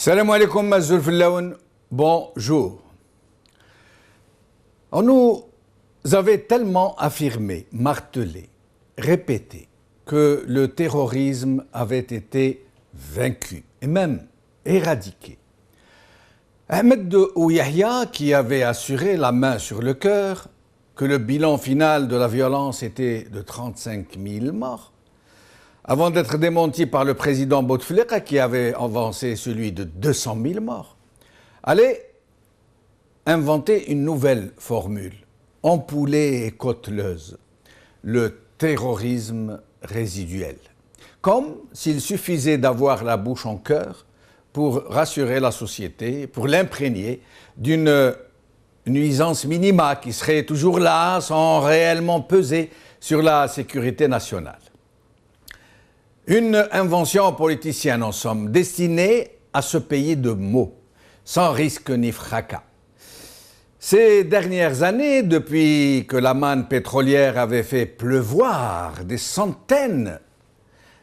Salam alaikum, Mazzoul Fillaoun. Bonjour. On nous avait tellement affirmé, martelé, répété que le terrorisme avait été vaincu et même éradiqué. Ahmed Ouyahia, qui avait assuré la main sur le cœur que le bilan final de la violence était de 35 000 morts, avant d'être démenti par le président Bouteflika, qui avait avancé celui de 200 000 morts, allait inventer une nouvelle formule, ampoulée et côteleuse, le terrorisme résiduel. Comme s'il suffisait d'avoir la bouche en cœur pour rassurer la société, pour l'imprégner d'une nuisance minima qui serait toujours là sans réellement peser sur la sécurité nationale. Une invention politicienne en somme, destinée à se payer de mots, sans risque ni fracas. Ces dernières années, depuis que la manne pétrolière avait fait pleuvoir des centaines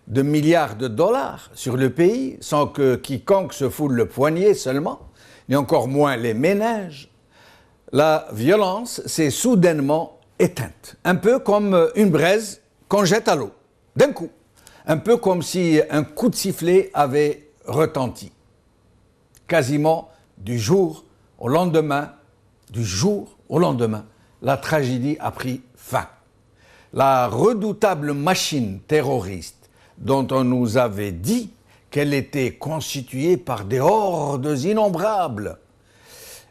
de milliards de dollars sur le pays, sans que quiconque se foule le poignet seulement, ni encore moins les ménages, la violence s'est soudainement éteinte, un peu comme une braise qu'on jette à l'eau, d'un coup. Un peu comme si un coup de sifflet avait retenti. Quasiment du jour au lendemain, la tragédie a pris fin. La redoutable machine terroriste dont on nous avait dit qu'elle était constituée par des hordes innombrables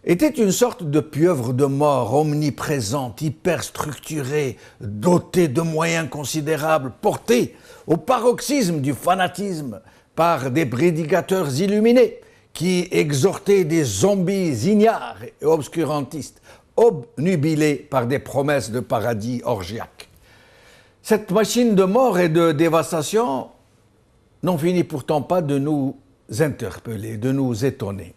était une sorte de pieuvre de mort omniprésente, hyperstructurée, dotée de moyens considérables, portée au paroxysme du fanatisme par des prédicateurs illuminés qui exhortaient des zombies ignares et obscurantistes, obnubilés par des promesses de paradis orgiaques. Cette machine de mort et de dévastation n'en finit pourtant pas de nous interpeller, de nous étonner.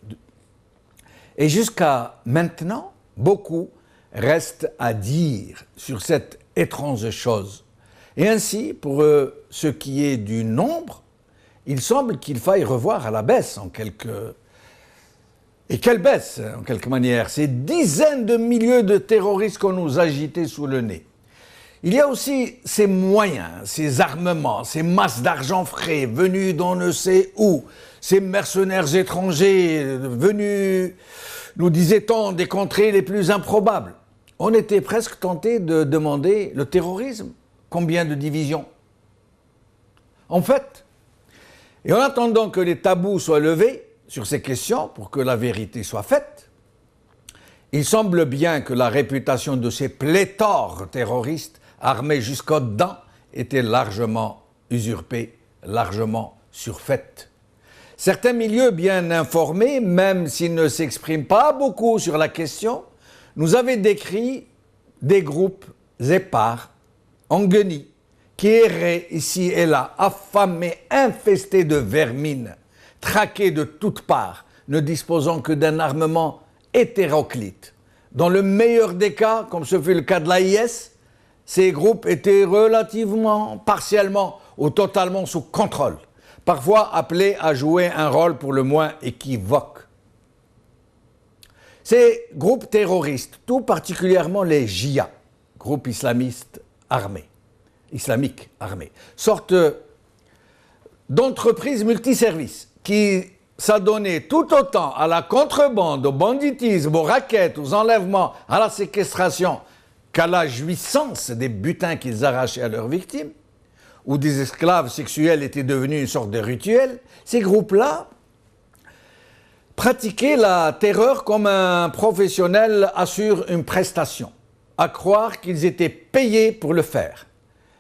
Et jusqu'à maintenant, beaucoup reste à dire sur cette étrange chose. Et ainsi, pour ce qui est du nombre, il semble qu'il faille revoir à la baisse en quelque... Et quelle baisse, en quelque manière, ces dizaines de milliers de terroristes qu'on nous agitait sous le nez. Il y a aussi ces moyens, ces armements, ces masses d'argent frais venus d'on ne sait où, ces mercenaires étrangers venus, nous disait-on, des contrées les plus improbables. On était presque tenté de demander le terrorisme. Combien de divisions? En fait, et en attendant que les tabous soient levés sur ces questions pour que la vérité soit faite, il semble bien que la réputation de ces pléthores terroristes armés jusqu'aux dents était largement usurpée, largement surfaite. Certains milieux bien informés, même s'ils ne s'expriment pas beaucoup sur la question, nous avaient décrit des groupes épars, en guenilles, qui erraient ici et là, affamés, infestés de vermine, traqués de toutes parts, ne disposant que d'un armement hétéroclite. Dans le meilleur des cas, comme ce fut le cas de l'AIS, ces groupes étaient relativement, partiellement ou totalement sous contrôle, parfois appelés à jouer un rôle pour le moins équivoque. Ces groupes terroristes, tout particulièrement les JIA, groupes islamiques armés, sorte d'entreprises multiservices qui s'adonnaient tout autant à la contrebande, au banditisme, aux rackets, aux enlèvements, à la séquestration, qu'à la jouissance des butins qu'ils arrachaient à leurs victimes, où des esclaves sexuels étaient devenus une sorte de rituel, ces groupes-là pratiquaient la terreur comme un professionnel assure une prestation, à croire qu'ils étaient payés pour le faire.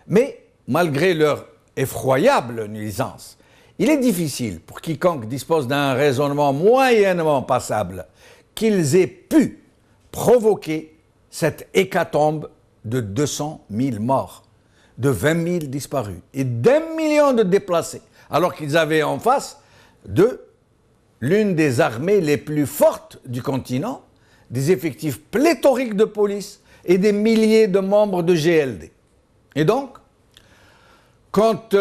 Mais, malgré leur effroyable nuisance, il est difficile pour quiconque dispose d'un raisonnement moyennement passable qu'ils aient pu provoquer cette hécatombe de 200 000 morts, de 20 000 disparus et d'1 million de déplacés, alors qu'ils avaient en face d'eux l'une des armées les plus fortes du continent, des effectifs pléthoriques de police et des milliers de membres de GLD. Et donc, quand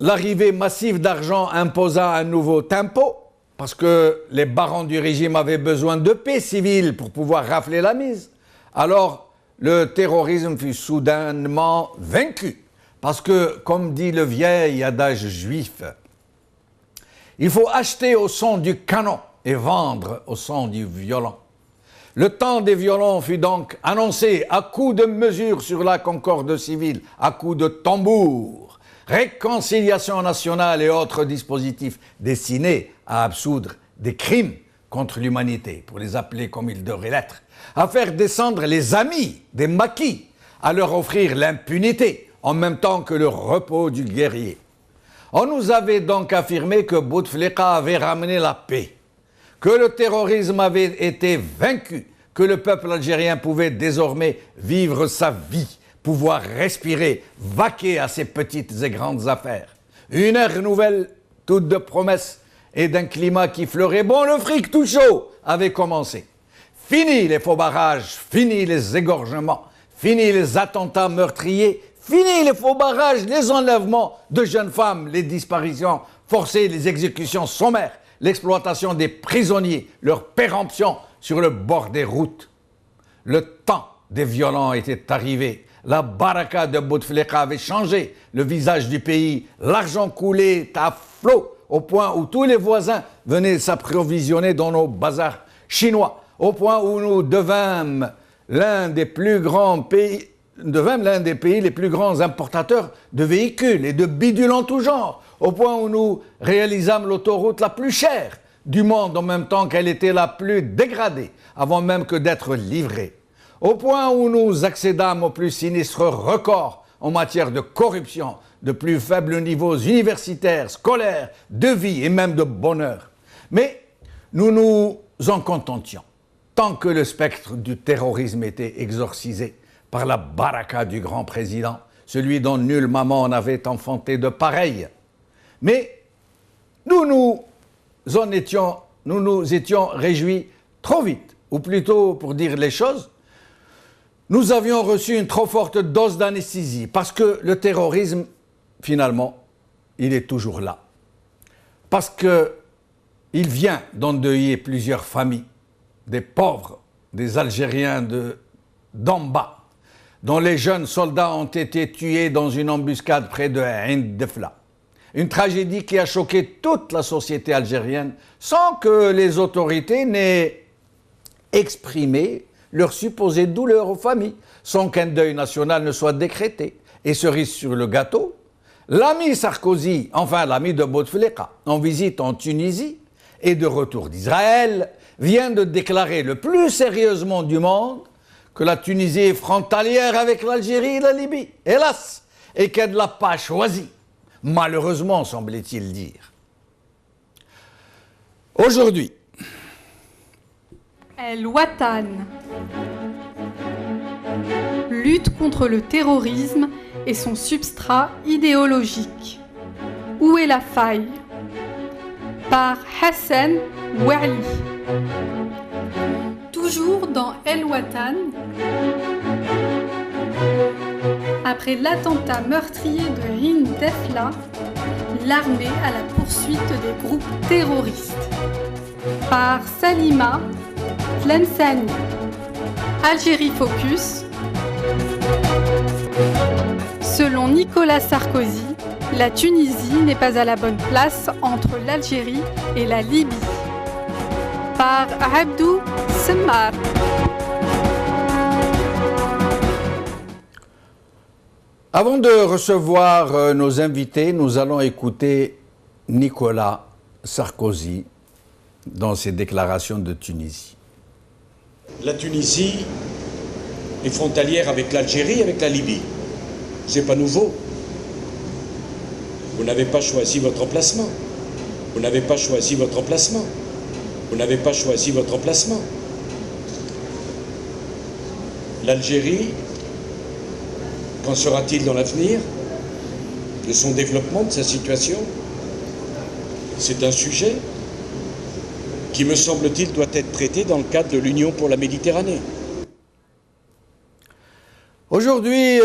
l'arrivée massive d'argent imposa un nouveau tempo, parce que les barons du régime avaient besoin de paix civile pour pouvoir rafler la mise. Alors, le terrorisme fut soudainement vaincu. Parce que, comme dit le vieil adage juif, il faut acheter au son du canon et vendre au son du violon. Le temps des violons fut donc annoncé à coups de mesures sur la concorde civile, à coups de tambour, réconciliation nationale et autres dispositifs destinés à absoudre des crimes contre l'humanité, pour les appeler comme ils devraient l'être, à faire descendre les amis des maquis, à leur offrir l'impunité en même temps que le repos du guerrier. On nous avait donc affirmé que Bouteflika avait ramené la paix, que le terrorisme avait été vaincu, que le peuple algérien pouvait désormais vivre sa vie, pouvoir respirer, vaquer à ses petites et grandes affaires. Une ère nouvelle, toute de promesses et d'un climat qui fleurait bon, le fric tout chaud avait commencé. Fini les faux barrages, fini les égorgements, fini les attentats meurtriers, fini les faux barrages, les enlèvements de jeunes femmes, les disparitions forcées, les exécutions sommaires, l'exploitation des prisonniers, leur péremption sur le bord des routes. Le temps des violents était arrivé. La baraka de Bouteflika avait changé le visage du pays. L'argent coulait à flot au point où tous les voisins venaient s'approvisionner dans nos bazars chinois, au point où nous devînmes l'un des pays les plus grands importateurs de véhicules et de bidules en tout genre, au point où nous réalisâmes l'autoroute la plus chère du monde en même temps qu'elle était la plus dégradée, avant même que d'être livrée, au point où nous accédâmes aux plus sinistres records en matière de corruption, de plus faibles niveaux universitaires, scolaires, de vie et même de bonheur. Mais nous nous en contentions, tant que le spectre du terrorisme était exorcisé par la baraka du grand président, celui dont nulle maman n'avait enfanté de pareil. Mais nous nous étions réjouis trop vite, ou plutôt, pour dire les choses, nous avions reçu une trop forte dose d'anesthésie, parce que le terrorisme, finalement, il est toujours là. Parce qu'il vient d'endeuiller plusieurs familles, des pauvres, des Algériens d'en bas, dont les jeunes soldats ont été tués dans une embuscade près de Ain Defla. Une tragédie qui a choqué toute la société algérienne sans que les autorités n'aient exprimé leur supposée douleur aux familles, sans qu'un deuil national ne soit décrété. Et cerise sur le gâteau, l'ami Sarkozy, enfin l'ami de Bouteflika, en visite en Tunisie et de retour d'Israël, vient de déclarer le plus sérieusement du monde que la Tunisie est frontalière avec l'Algérie et la Libye, hélas, et qu'elle ne l'a pas choisi. Malheureusement, semblait-il dire. Aujourd'hui, El Watan lutte contre le terrorisme et son substrat idéologique. Où est la faille? Par Hassan Ouali. Toujours dans El Watan, après l'attentat meurtrier de Ain Defla, l'armée à la poursuite des groupes terroristes. Par Salima Tlensani. Algérie Focus. Selon Nicolas Sarkozy, la Tunisie n'est pas à la bonne place entre l'Algérie et la Libye. Par Abdou Semmar. Avant de recevoir nos invités, nous allons écouter Nicolas Sarkozy dans ses déclarations de Tunisie. La Tunisie est frontalière avec l'Algérie, avec la Libye. C'est pas nouveau. Vous n'avez pas choisi votre emplacement. Vous n'avez pas choisi votre emplacement. Vous n'avez pas choisi votre emplacement. L'Algérie, qu'en sera-t-il dans l'avenir de son développement, de sa situation? C'est un sujet qui, me semble-t-il, doit être traité dans le cadre de l'Union pour la Méditerranée. Aujourd'hui,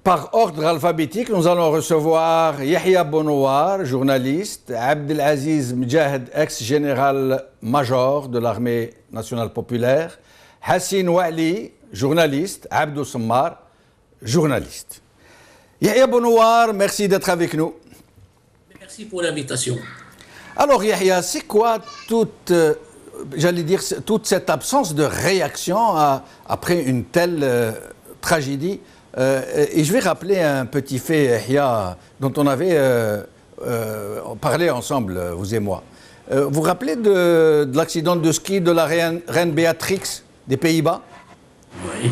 par ordre alphabétique, nous allons recevoir Yahya Bonouar, journaliste, Abdelaziz Mjahed, ex-général-major de l'armée nationale populaire, Hassin Wali, journaliste, Abdou Sammar, journaliste. Yahya Bonouar, merci d'être avec nous. Merci pour l'invitation. Alors Yahya, c'est quoi toute cette absence de réaction après une telle tragédie? Et je vais rappeler un petit fait, Yahya, dont on avait parlé ensemble, vous et moi. Vous vous rappelez de l'accident de ski de la reine Béatrix des Pays-Bas? Oui.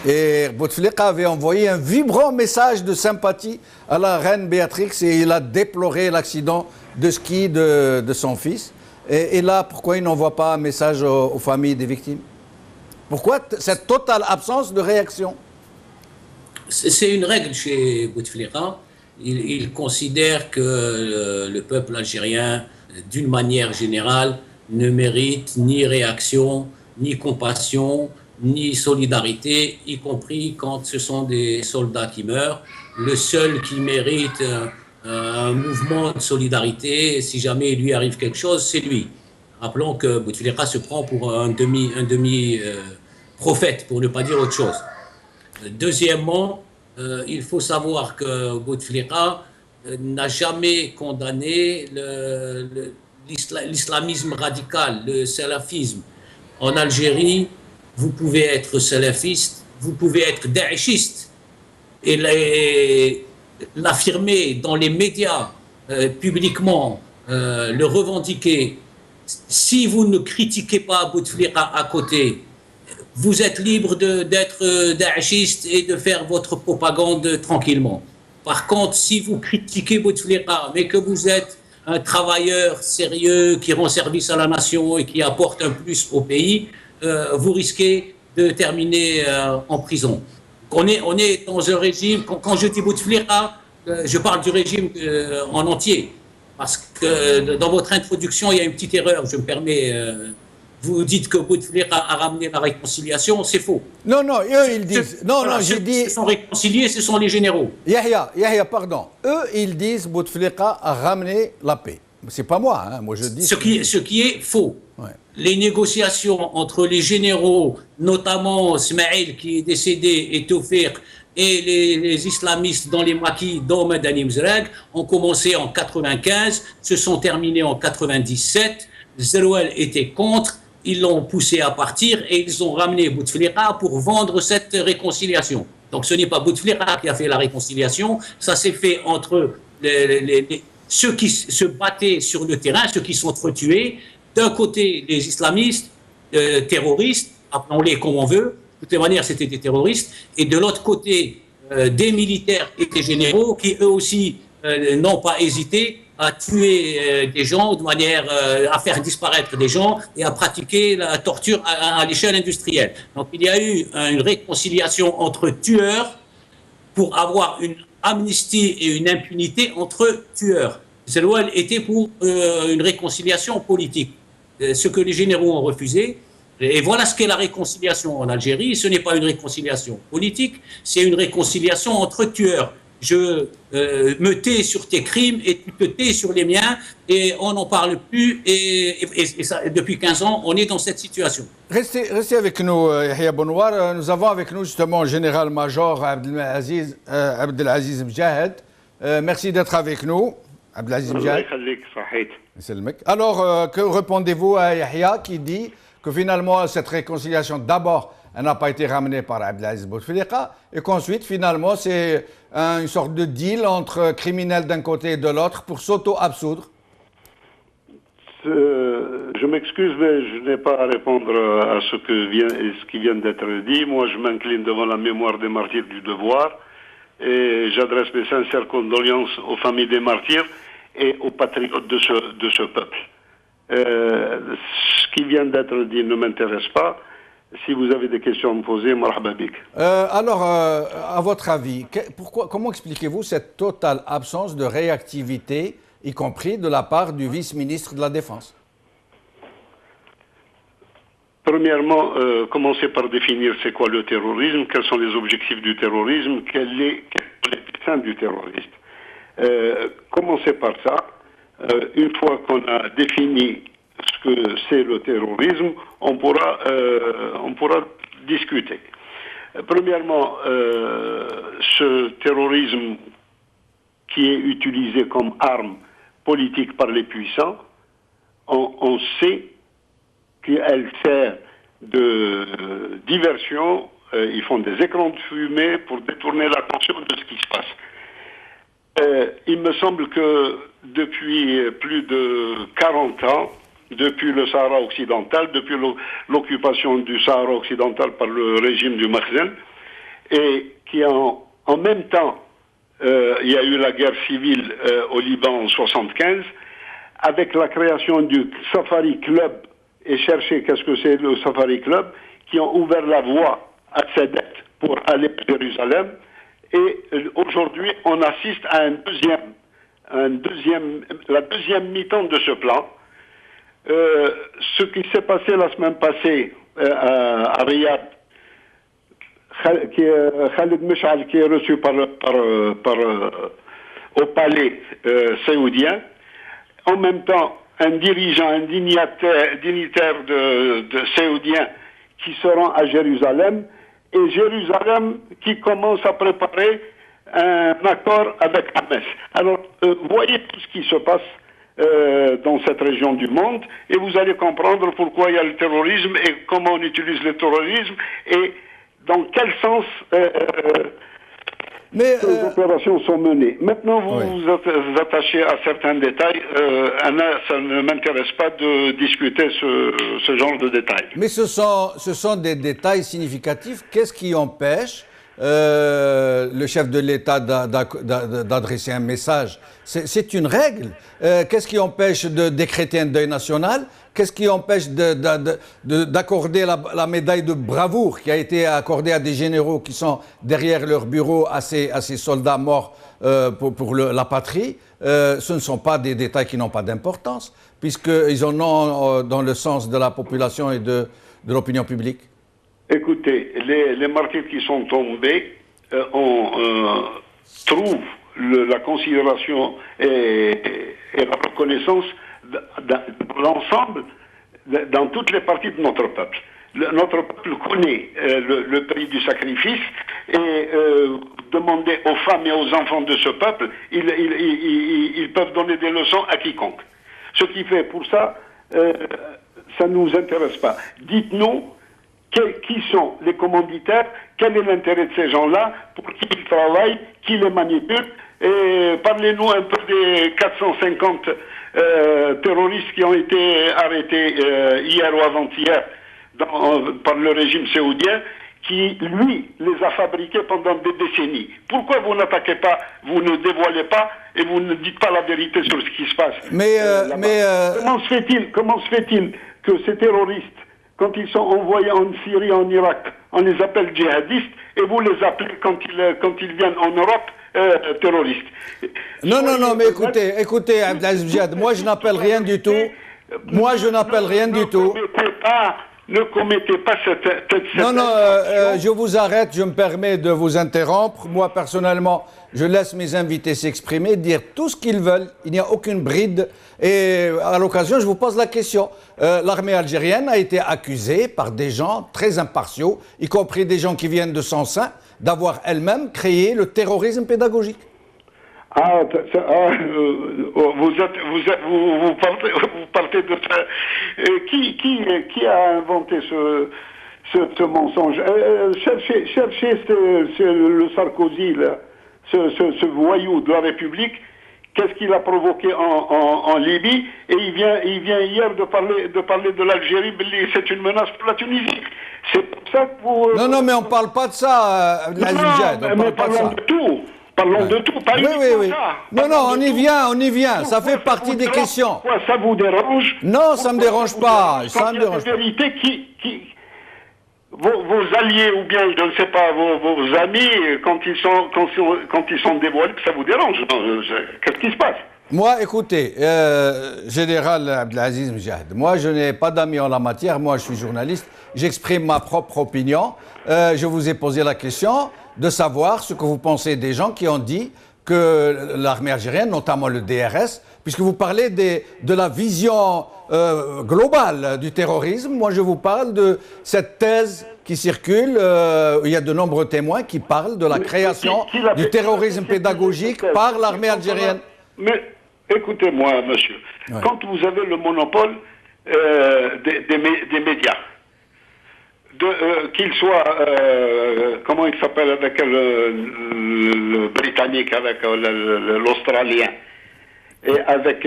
Et Bouteflika avait envoyé un vibrant message de sympathie à la reine Béatrix et il a déploré l'accident de ski de son fils. Et là, pourquoi il n'envoie pas un message aux familles des victimes? Pourquoi cette totale absence de réaction? C'est une règle chez Bouteflika. Il considère que le peuple algérien, d'une manière générale, ne mérite ni réaction, ni compassion, ni solidarité, y compris quand ce sont des soldats qui meurent. Le seul qui mérite un mouvement de solidarité, si jamais il lui arrive quelque chose, c'est lui. Rappelons que Bouteflika se prend pour un demi-prophète, pour ne pas dire autre chose. Deuxièmement, il faut savoir que Bouteflika n'a jamais condamné l'islamisme radical, le salafisme. En Algérie, vous pouvez être salafiste, vous pouvez être daïchiste et l'affirmer dans les médias publiquement, le revendiquer. Si vous ne critiquez pas Bouteflika à côté, vous êtes libre d'être daïchiste et de faire votre propagande tranquillement. Par contre, si vous critiquez Bouteflika, mais que vous êtes un travailleur sérieux qui rend service à la nation et qui apporte un plus au pays, vous risquez de terminer en prison. On est dans un régime, quand je dis Bouteflika, je parle du régime en entier. Parce que dans votre introduction, il y a une petite erreur, je me permets. Vous dites que Bouteflika a ramené la réconciliation, c'est faux. Non, eux, ils disent... J'ai dit... Ceux qui sont réconciliés, ce sont les généraux. Yahya, pardon. Eux, ils disent Bouteflika a ramené la paix. C'est pas moi, hein. Moi je dis... Ce qui est faux. Ouais. Les négociations entre les généraux, notamment Smaïl qui est décédé et Tawfiq, et les islamistes dans les maquis, dont Madani Mzrag, ont commencé en 95, se sont terminés en 97. Zerouel était contre. Ils l'ont poussé à partir et ils ont ramené Bouteflika pour vendre cette réconciliation. Donc ce n'est pas Bouteflika qui a fait la réconciliation, ça s'est fait entre ceux qui se battaient sur le terrain, ceux qui sont entretués. D'un côté, les islamistes, terroristes, appelons-les comme on veut, de toutes les manières c'était des terroristes, et de l'autre côté, des militaires et des généraux qui eux aussi n'ont pas hésité à tuer des gens de manière à faire disparaître des gens et à pratiquer la torture à l'échelle industrielle. Donc il y a eu une réconciliation entre tueurs pour avoir une amnistie et une impunité entre tueurs. Zerouel était pour une réconciliation politique, ce que les généraux ont refusé. Et voilà ce qu'est la réconciliation en Algérie. Ce n'est pas une réconciliation politique, c'est une réconciliation entre tueurs. Je me tais sur tes crimes et tu te tais sur les miens et on n'en parle plus et ça, depuis 15 ans, on est dans cette situation. Restez avec nous, Yahya Bonouar. Nous avons avec nous justement le général-major Abdelaziz Mjahed. Merci d'être avec nous, Abdelaziz Mjahed. Alors, que répondez-vous à Yahya qui dit que finalement cette réconciliation, d'abord, elle n'a pas été ramenée par Abdelaziz Bouteflika et qu'ensuite, finalement, c'est une sorte de deal entre criminels d'un côté et de l'autre pour s'auto-absoudre? Je m'excuse, mais je n'ai pas à répondre à ce qui vient d'être dit. Moi, je m'incline devant la mémoire des martyrs du devoir et j'adresse mes sincères condoléances aux familles des martyrs et aux patriotes de ce peuple. Ce qui vient d'être dit ne m'intéresse pas. Si vous avez des questions à me poser, marhaba bik. Alors, à votre avis, comment expliquez-vous cette totale absence de réactivité, y compris de la part du vice-ministre de la Défense? Premièrement, commencer par définir c'est quoi le terrorisme, quels sont les objectifs du terrorisme, quel est le dessein du terroriste. Commencer par ça. Une fois qu'on a défini ce que c'est le terrorisme, on pourra discuter. Premièrement, ce terrorisme qui est utilisé comme arme politique par les puissants, on sait qu'elle sert de diversion, ils font des écrans de fumée pour détourner l'attention de ce qui se passe. Il me semble que depuis plus de 40 ans, depuis le Sahara occidental, depuis l'occupation du Sahara occidental par le régime du Makhzen, et qui en même temps, il y a eu la guerre civile au Liban en 1975, avec la création du Safari Club, et chercher qu'est-ce que c'est le Safari Club, qui ont ouvert la voie à Sadat pour aller à Jérusalem. Et aujourd'hui, on assiste à la deuxième mi-temps de ce plan. Ce qui s'est passé la semaine passée à Riyad, Khalid Meshal, qui est reçu au palais saoudien, en même temps un dirigeant, un dignitaire de saoudien qui se rend à Jérusalem, et Jérusalem qui commence à préparer un accord avec Hamas. Alors, voyez tout ce qui se passe dans cette région du monde, et vous allez comprendre pourquoi il y a le terrorisme et comment on utilise le terrorisme et dans quel sens ces opérations sont menées. Maintenant, vous vous attachez à certains détails. Anna, ça ne m'intéresse pas de discuter ce genre de détails. Mais ce sont des détails significatifs. Qu'est-ce qui empêche le chef de l'État d'adresser un message? C'est une règle. Qu'est-ce qui empêche de décréter un deuil national? Qu'est-ce qui empêche d'accorder la médaille de bravoure qui a été accordée à des généraux qui sont derrière leur bureau à ces soldats morts pour la patrie? Ce ne sont pas des détails qui n'ont pas d'importance, puisqu'ils en ont dans le sens de la population et de l'opinion publique. Écoutez, les martyrs qui sont tombés, on trouve la considération et la reconnaissance de l'ensemble, dans toutes les parties de notre peuple. Notre peuple connaît le prix du sacrifice, et demander aux femmes et aux enfants de ce peuple, ils peuvent donner des leçons à quiconque. Ce qui fait, pour ça, ça ne nous intéresse pas. Dites-nous qui sont les commanditaires, quel est l'intérêt de ces gens-là, pour qui ils travaillent, qui les manipule, et parlez-nous un peu des 450 terroristes qui ont été arrêtés hier ou avant-hier par le régime saoudien, qui, lui, les a fabriqués pendant des décennies. Pourquoi vous n'attaquez pas, vous ne dévoilez pas, et vous ne dites pas la vérité sur ce qui se passe? Comment se fait-il que ces terroristes, quand ils sont envoyés en Syrie, en Irak, on les appelle djihadistes, et vous les appelez, quand ils viennent en Europe, terroristes? Non, mais écoutez, Abdelaziz Djihad, moi je n'appelle rien du tout. Moi je n'appelle rien du tout. Ne commettez pas cette Non, je vous arrête, je me permets de vous interrompre. Moi, personnellement, je laisse mes invités s'exprimer, dire tout ce qu'ils veulent. Il n'y a aucune bride. Et à l'occasion, je vous pose la question. L'armée algérienne a été accusée par des gens très impartiaux, y compris des gens qui viennent de son sein, d'avoir elle-même créé le terrorisme pédagogique. Vous partez de ça. Qui a inventé ce mensonge? Cherchez le Sarkozy, là, ce voyou de la République. Qu'est-ce qu'il a provoqué en Libye? Et il vient hier de parler de l'Algérie. C'est une menace pour la Tunisie. C'est pour ça que vous... Non, mais on ne parle pas de ça, Djihad. Mais parlons de tout. Parlons de tout, pas uniquement ça. Non, on y vient. Ça fait partie des questions. Pourquoi ça vous dérange? Non, ça ne me dérange pas. Ça me dérange pas. Vérité qui vos alliés, ou bien, je ne sais pas, vos amis, quand ils sont dévoilés, ça vous dérange. Qu'est-ce qui se passe? Moi, écoutez, Général Abdelaziz Mjahd, moi je n'ai pas d'amis en la matière, moi je suis journaliste, j'exprime ma propre opinion. Je vous ai posé la question de savoir ce que vous pensez des gens qui ont dit que l'armée algérienne, notamment le DRS, puisque vous parlez de la vision globale du terrorisme, moi je vous parle de cette thèse qui circule, il y a de nombreux témoins qui parlent de la création du terrorisme pédagogique par l'armée algérienne. Mais écoutez-moi, monsieur, quand vous avez le monopole des médias, qu'il soit, comment il s'appelle avec le Britannique, avec l'Australien, et avec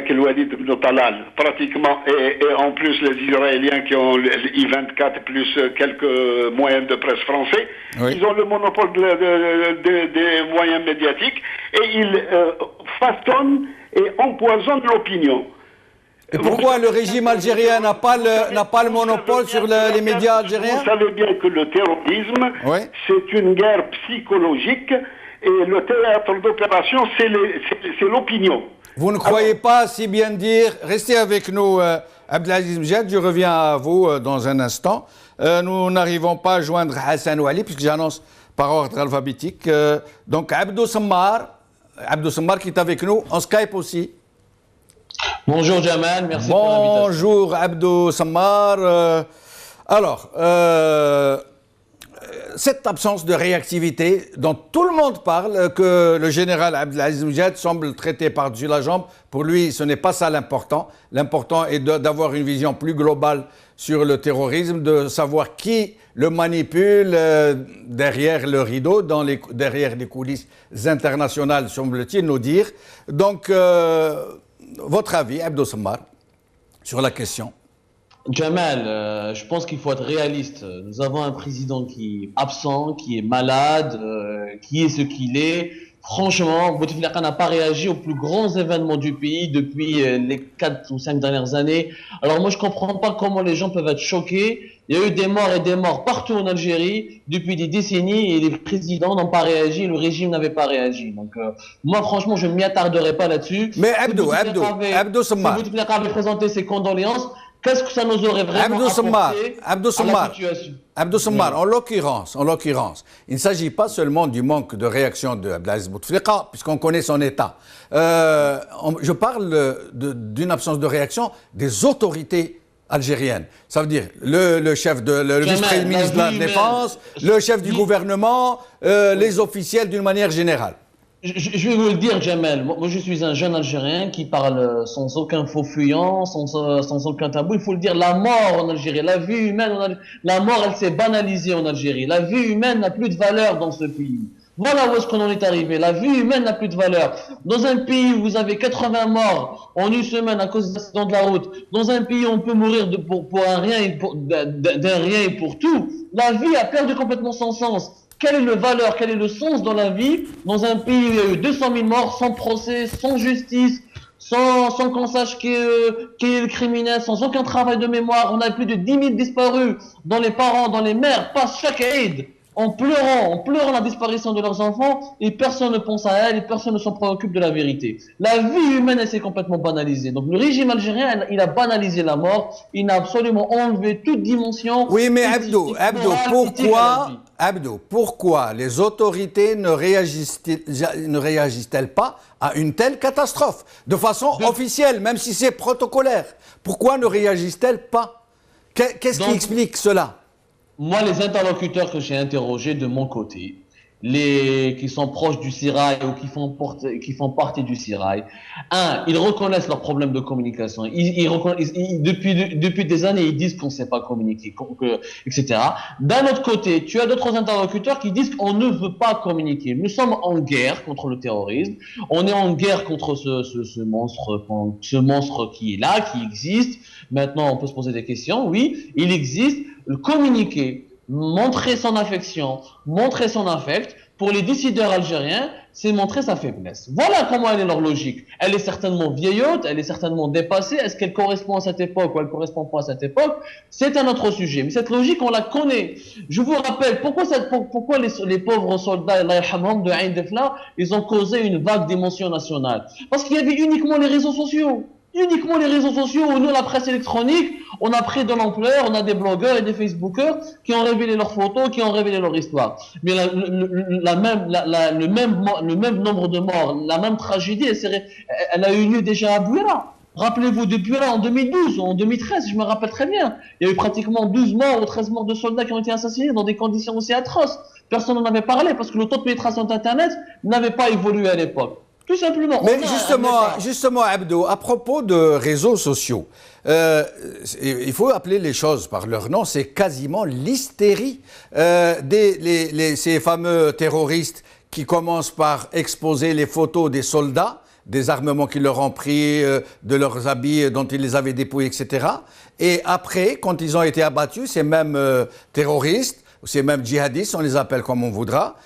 le Walid ibn Talal, pratiquement, et en plus les Israéliens qui ont I-24 plus quelques moyens de presse français, ils ont le monopole des moyens médiatiques, et ils façonnent et empoisonnent l'opinion. Et pourquoi le régime algérien n'a pas le monopole sur les médias algériens? Vous savez bien que le terrorisme, c'est une guerre psychologique, et le théâtre d'opération, c'est l'opinion. Vous ne croyez pas si bien dire, restez avec nous, Abdelaziz Mjahd, je reviens à vous dans un instant. Nous n'arrivons pas à joindre Hassan Ouali, puisque j'annonce par ordre alphabétique. Donc Abdou Sammar qui est avec nous, en Skype aussi. Bonjour Jamal, merci pour l'invitation. Bonjour Abdou Sammar. Alors, cette absence de réactivité dont tout le monde parle, que le général Abdelaziz Mjahd semble traiter par-dessus la jambe, pour lui ce n'est pas ça l'important. L'important est d'avoir une vision plus globale sur le terrorisme, de savoir qui le manipule derrière le rideau, derrière les coulisses internationales, semble-t-il nous dire. Donc, votre avis, Abdou Sammar, sur la question? Jamal, je pense qu'il faut être réaliste. Nous avons un président qui est absent, qui est malade, qui est ce qu'il est. Franchement, Bouteflika n'a pas réagi aux plus grands événements du pays depuis les 4 ou 5 dernières années. Alors moi, je comprends pas comment les gens peuvent être choqués. Il y a eu des morts et des morts partout en Algérie depuis des décennies et les présidents n'ont pas réagi, le régime n'avait pas réagi. Donc moi, franchement, je ne m'y attarderai pas là-dessus. Mais Abdou Sammar, si Bouteflika avait présenté ses condoléances, qu'est-ce que ça nous aurait vraiment apporté à la situation? Abdou Sammar, en l'occurrence, il ne s'agit pas seulement du manque de réaction de Abdelaziz Bouteflika, puisqu'on connaît son état. Je parle d'une absence de réaction des autorités algériennes. Ça veut dire le vice-premier ministre de la Défense, le chef du gouvernement, les officiels d'une manière générale. Je vais vous le dire, Jamel. Moi, je suis un jeune Algérien qui parle sans aucun faux fuyant, sans aucun tabou. Il faut le dire, la mort en Algérie, la vie humaine, la mort, elle s'est banalisée en Algérie. La vie humaine n'a plus de valeur dans ce pays. Voilà où est-ce qu'on en est arrivé. La vie humaine n'a plus de valeur. Dans un pays où vous avez 80 morts en une semaine à cause d'accidents de la route, dans un pays où on peut mourir pour un rien d'un rien et pour tout, la vie a perdu complètement son sens. Quelle est la valeur, quel est le sens dans la vie, dans un pays où il y a eu 200 000 morts, sans procès, sans justice, sans qu'on sache qui est le criminel, sans aucun travail de mémoire. On a plus de 10 000 disparus, dont les parents, dont les mères passent chaque Eid en pleurant la disparition de leurs enfants, et personne ne pense à elle, et personne ne s'en préoccupe de la vérité. La vie humaine, elle s'est complètement banalisée. Donc le régime algérien, il a banalisé la mort, il a absolument enlevé toute dimension. Oui, mais Abdou, pourquoi les autorités ne réagissent-elles pas à une telle catastrophe, de façon officielle, même si c'est protocolaire? Pourquoi ne réagissent-elles pas? Qu'est-ce qui explique cela? Moi, les interlocuteurs que j'ai interrogés de mon côté, qui sont proches du Sirail ou qui font partie du Sirail, ils reconnaissent leurs problèmes de communication. Depuis des années, ils disent qu'on ne sait pas communiquer, etc. D'un autre côté, tu as d'autres interlocuteurs qui disent qu'on ne veut pas communiquer. Nous sommes en guerre contre le terrorisme. On est en guerre contre ce monstre qui est là, qui existe. Maintenant, on peut se poser des questions. Oui, il existe. Communiquer, montrer son affection, montrer son affect, pour les décideurs algériens, c'est montrer sa faiblesse. Voilà comment elle est leur logique. Elle est certainement vieillotte, elle est certainement dépassée. Est-ce qu'elle correspond à cette époque ou elle correspond pas à cette époque? C'est un autre sujet. Mais cette logique, on la connaît. Je vous rappelle, pourquoi les pauvres soldats, Allah yarhamhum, de Ain Defla, ils ont causé une vague d'émotion nationale? Parce qu'il y avait uniquement les réseaux sociaux. Uniquement les réseaux sociaux où nous, la presse électronique, on a pris de l'ampleur, on a des blogueurs et des Facebookers qui ont révélé leurs photos, qui ont révélé leur histoire. Mais le même nombre de morts, la même tragédie, elle a eu lieu déjà à Bouira. Rappelez-vous de Bouira en 2012 ou en 2013, je me rappelle très bien. Il y a eu pratiquement 12 morts ou 13 morts de soldats qui ont été assassinés dans des conditions aussi atroces. Personne n'en avait parlé parce que le taux de pénétration d'Internet n'avait pas évolué à l'époque. Tout simplement. Mais justement, Abdou, à propos de réseaux sociaux, il faut appeler les choses par leur nom, c'est quasiment l'hystérie ces fameux terroristes qui commencent par exposer les photos des soldats, des armements qu'ils leur ont pris, de leurs habits dont ils les avaient dépouillés, etc. Et après, quand ils ont été abattus, ces mêmes terroristes, ces mêmes djihadistes, on les appelle comme on voudra,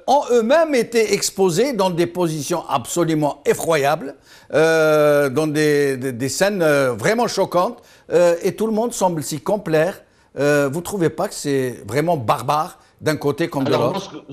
ont eux-mêmes été exposés dans des positions absolument effroyables, dans des scènes vraiment choquantes, et tout le monde semble s'y complaire. Vous ne trouvez pas que c'est vraiment barbare d'un côté comme de l'autre?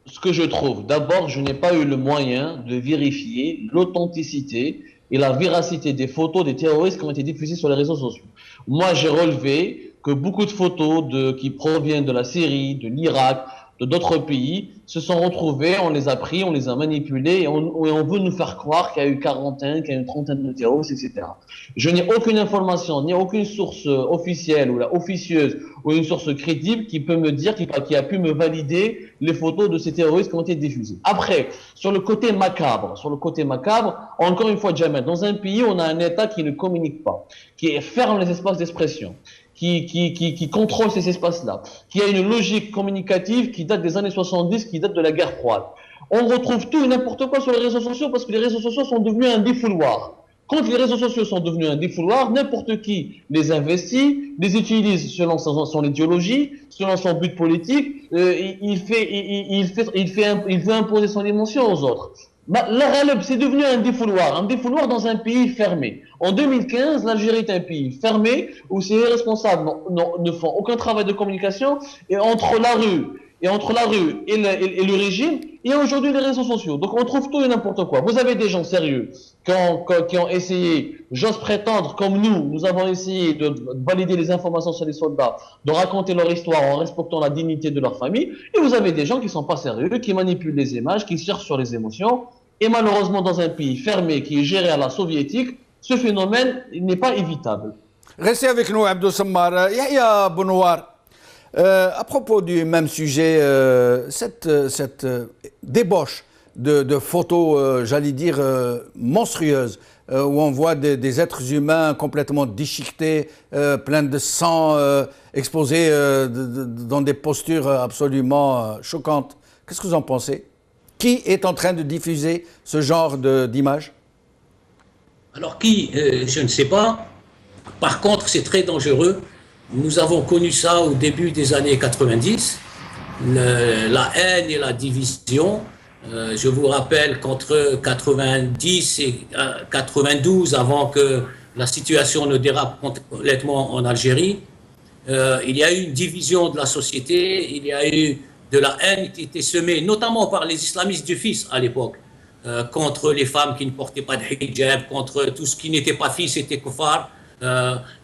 Ce que je trouve, d'abord, je n'ai pas eu le moyen de vérifier l'authenticité et la véracité des photos des terroristes qui ont été diffusées sur les réseaux sociaux. Moi, j'ai relevé que beaucoup de photos qui proviennent de la Syrie, de l'Irak, de d'autres pays, se sont retrouvées, on les a pris, on les a manipulés et on veut nous faire croire qu'il y a eu 41, qu'il y a eu une trentaine de terroristes, etc. Je n'ai aucune information, ni aucune source officielle ou officieuse ou une source crédible qui peut me dire, qui a pu me valider les photos de ces terroristes qui ont été diffusées. Après, sur le côté macabre, encore une fois, Jamel, dans un pays, on a un État qui ne communique pas, qui ferme les espaces d'expression, qui contrôle ces espaces-là, qui a une logique communicative qui date des années 70, qui date de la guerre froide. On retrouve tout et n'importe quoi sur les réseaux sociaux parce que les réseaux sociaux sont devenus un défouloir. Quand les réseaux sociaux sont devenus un défouloir, n'importe qui les investit, les utilise selon son idéologie, selon son but politique, il veut imposer son émotion aux autres. C'est devenu un défouloir dans un pays fermé. En 2015, l'Algérie est un pays fermé où ses responsables ne font aucun travail de communication et entre la rue et le régime, il y a aujourd'hui les réseaux sociaux. Donc on trouve tout et n'importe quoi. Vous avez des gens sérieux qui ont essayé, j'ose prétendre, comme nous avons essayé de valider les informations sur les soldats, de raconter leur histoire en respectant la dignité de leur famille. Et vous avez des gens qui ne sont pas sérieux, qui manipulent les images, qui cherchent sur les émotions. Et malheureusement, dans un pays fermé qui est géré à la soviétique, ce phénomène n'est pas évitable. Restez avec nous, Abdou Sammar. Yahya Bounoir, à propos du même sujet, cette débauche de photos, j'allais dire, monstrueuses, où on voit des êtres humains complètement déchiquetés, pleins de sang, exposés dans des postures absolument choquantes. Qu'est-ce que vous en pensez? Qui est en train de diffuser ce genre d'images? Alors je ne sais pas. Par contre, c'est très dangereux. Nous avons connu ça au début des années 90, la haine et la division. Je vous rappelle qu'entre 90 et 92, avant que la situation ne dérape complètement en Algérie, il y a eu une division de la société, il y a eu de la haine qui était semée, notamment par les islamistes du fils à l'époque, contre les femmes qui ne portaient pas de hijab, contre tout ce qui n'était pas fils, c'était kuffar.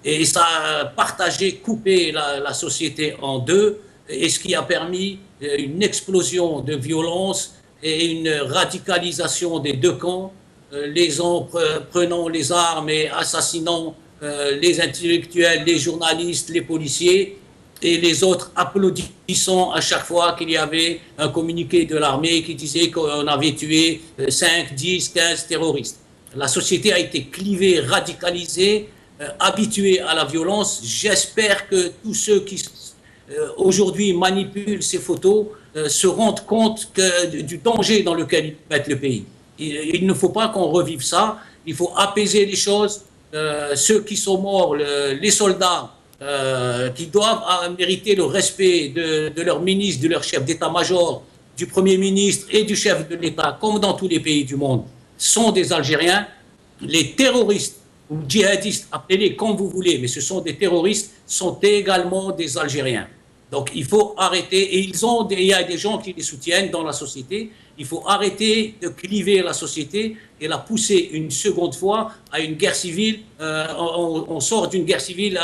Et ça a partagé, coupé la société en deux, et ce qui a permis une explosion de violence et une radicalisation des deux camps, les uns prenant les armes et assassinant les intellectuels, les journalistes, les policiers, et les autres applaudissant à chaque fois qu'il y avait un communiqué de l'armée qui disait qu'on avait tué 5, 10, 15 terroristes. La société a été clivée, radicalisée, habitués à la violence. J'espère que tous ceux qui aujourd'hui manipulent ces photos se rendent compte du danger dans lequel ils mettent le pays. Il ne faut pas qu'on revive ça. Il faut apaiser les choses. Ceux qui sont morts, les soldats, qui doivent mériter le respect de leur ministre, de leur chef d'état-major, du Premier ministre et du chef de l'État, comme dans tous les pays du monde, sont des Algériens. Les terroristes ou djihadistes, appelez-les comme vous voulez, mais ce sont des terroristes, sont également des Algériens. Donc il faut arrêter, et il y a des gens qui les soutiennent dans la société, il faut arrêter de cliver la société et la pousser une seconde fois à une guerre civile. On sort d'une guerre civile,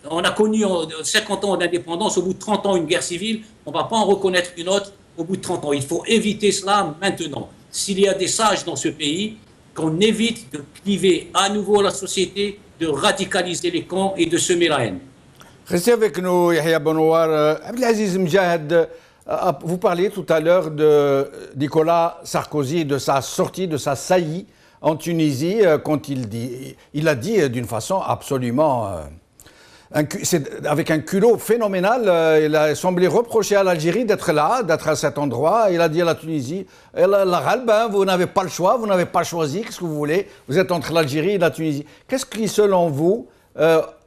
on a connu 50 ans d'indépendance, au bout de 30 ans une guerre civile, on ne va pas en reconnaître une autre au bout de 30 ans. Il faut éviter cela maintenant. S'il y a des sages dans ce pays, qu'on évite de cliver à nouveau la société, de radicaliser les camps et de semer la haine. Restez avec nous, Yahya Benouar. Abdelaziz Mjahid, vous parliez tout à l'heure de Nicolas Sarkozy, de sa sortie, de sa saillie en Tunisie, quand il a dit d'une façon absolument, avec un culot phénoménal, il a semblé reprocher à l'Algérie d'être là, d'être à cet endroit. Il a dit à la Tunisie, vous n'avez pas le choix, vous n'avez pas choisi, qu'est-ce que vous voulez? Vous êtes entre l'Algérie et la Tunisie. Qu'est-ce qui, selon vous,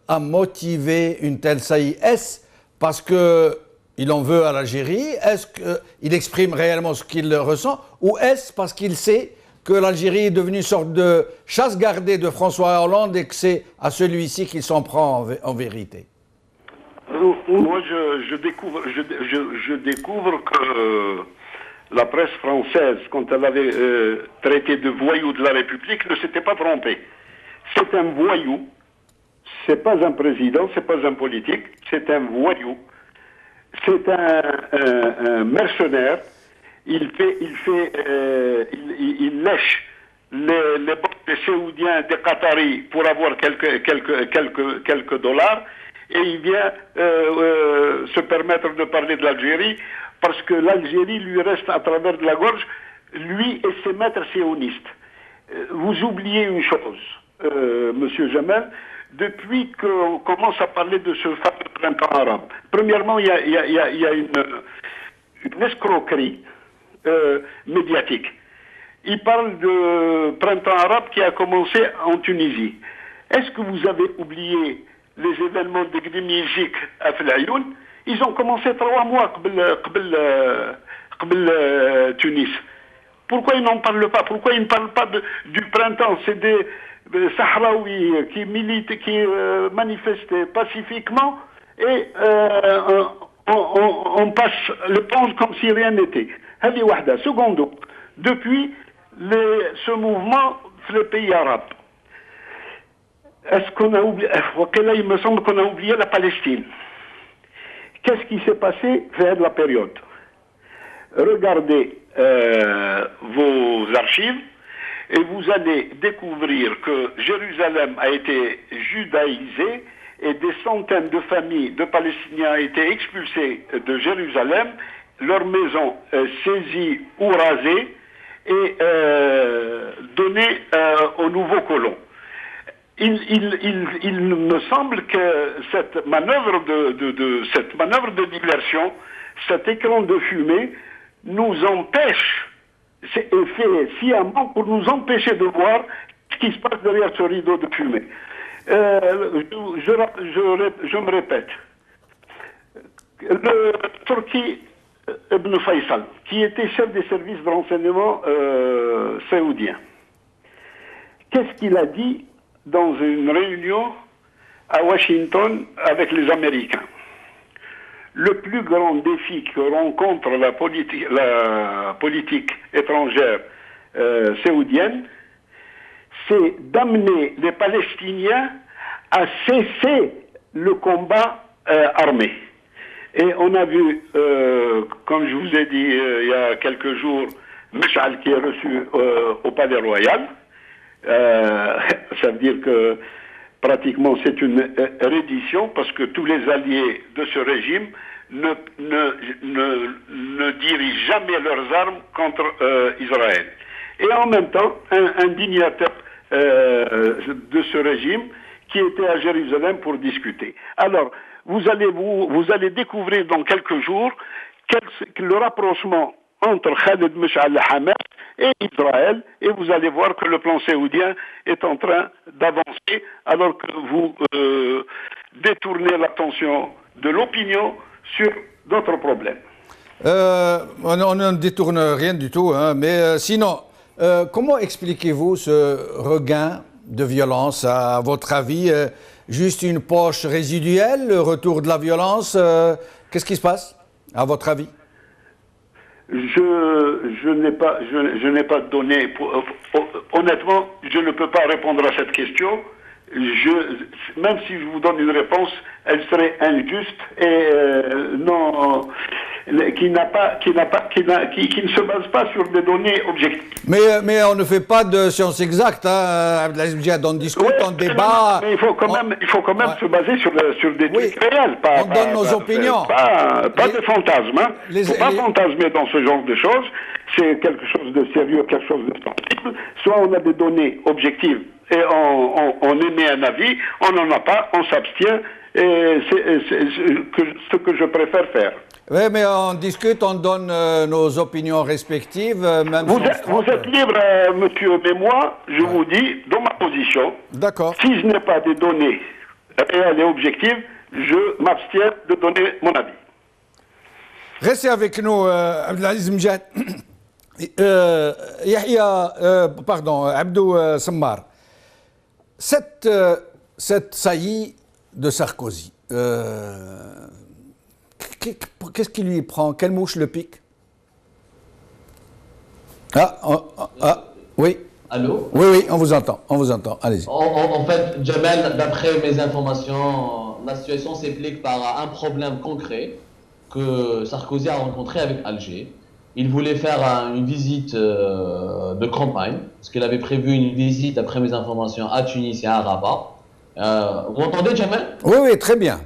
a motivé une telle saillie? Est-ce parce qu'il en veut à l'Algérie? Est-ce qu'il exprime réellement ce qu'il ressent? Ou est-ce parce qu'il sait que l'Algérie est devenue une sorte de chasse gardée de François Hollande et que c'est à celui-ci qu'il s'en prend en vérité? Moi, je découvre que la presse française, quand elle avait traité de voyou de la République, ne s'était pas trompée. C'est un voyou. C'est pas un président, c'est pas un politique, c'est un voyou, c'est un mercenaire. Il lèche les banques des Saoudiens, des Qataris pour avoir quelques dollars, et il vient se permettre de parler de l'Algérie parce que l'Algérie lui reste à travers de la gorge, lui et ses maîtres sionistes. Vous oubliez une chose, Monsieur Jamel. Depuis qu'on commence à parler de ce fameux printemps arabe, premièrement, il y a une escroquerie médiatique. Il parle de printemps arabe qui a commencé en Tunisie. Est-ce que vous avez oublié les événements de Gdimizik à Flayoun? Ils ont commencé 3 mois قبل Tunis. Pourquoi ils n'en parlent pas? Pourquoi ils ne parlent pas du printemps? C'est des Sahraouis qui militent, qui manifestaient pacifiquement et on passe le temps comme si rien n'était. Secondo, depuis ce mouvement dans les pays arabes, est-ce qu'on a oublié? Il me semble qu'on a oublié la Palestine. Qu'est-ce qui s'est passé vers la période? Regardez vos archives et vous allez découvrir que Jérusalem a été judaïsée et des centaines de familles de Palestiniens ont été expulsées de Jérusalem, leurs maisons saisies ou rasées et données aux nouveaux colons. Il me semble que cette manœuvre de diversion, cet écran de fumée, nous empêche, c'est fait sciemment pour nous empêcher de voir ce qui se passe derrière ce rideau de fumée. Je me répète. Le Turki Ibn Faisal, qui était chef des services de renseignement saoudiens, qu'est-ce qu'il a dit dans une réunion à Washington avec les Américains? Le plus grand défi que rencontre la politique étrangère saoudienne, c'est d'amener les Palestiniens à cesser le combat armé. Et on a vu, comme je vous ai dit il y a quelques jours, Meshal qui est reçu au Palais Royal. Ça veut dire que pratiquement c'est une reddition parce que tous les alliés de ce régime ne dirigent jamais leurs armes contre Israël. Et en même temps, un dignitaire de ce régime qui était à Jérusalem pour discuter. Alors, vous allez découvrir dans quelques jours le rapprochement entre Khalid Meshal Hamas et Israël, et vous allez voir que le plan saoudien est en train d'avancer alors que vous détournez l'attention de l'opinion sur d'autres problèmes. On ne détourne rien du tout, hein, mais sinon, comment expliquez-vous ce regain de violence, à votre avis? Juste une poche résiduelle, le retour de la violence? Qu'est-ce qui se passe, à votre avis? Je n'ai pas de données. Honnêtement, je ne peux pas répondre à cette question. Même si je vous donne une réponse, elle serait injuste et qui ne se base pas sur des données objectives. Mais on ne fait pas de science exacte, hein, Abdelaziz Mjad, on discute, on débat. Mais il faut quand même se baser sur des trucs réels. On donne nos opinions. Pas de fantasmes. Hein. Il ne faut pas fantasmer dans ce genre de choses. C'est quelque chose de sérieux, quelque chose de sensible. Soit on a des données objectives et on émet un avis, on n'en a pas, on s'abstient, et c'est ce que je préfère faire. Oui, mais on discute, on donne nos opinions respectives. Même vous êtes libre, monsieur, mais moi, je vous dis, dans ma position, si je n'ai pas des données réelles et objectives, je m'abstiens de donner mon avis. Restez avec nous, Abdelaziz Mjad. Abdou Sammar. Cette saillie de Sarkozy, qu'est-ce qui lui prend? Quelle mouche le pique? Oui. Allô? Oui, on vous entend, allez-y. En fait, Jamel, d'après mes informations, la situation s'explique par un problème concret que Sarkozy a rencontré avec Alger. Il voulait faire une visite de campagne, parce qu'il avait prévu une visite, d'après mes informations, à Tunis et à Rabat. Vous m'entendez, Jamel? Oui, très bien.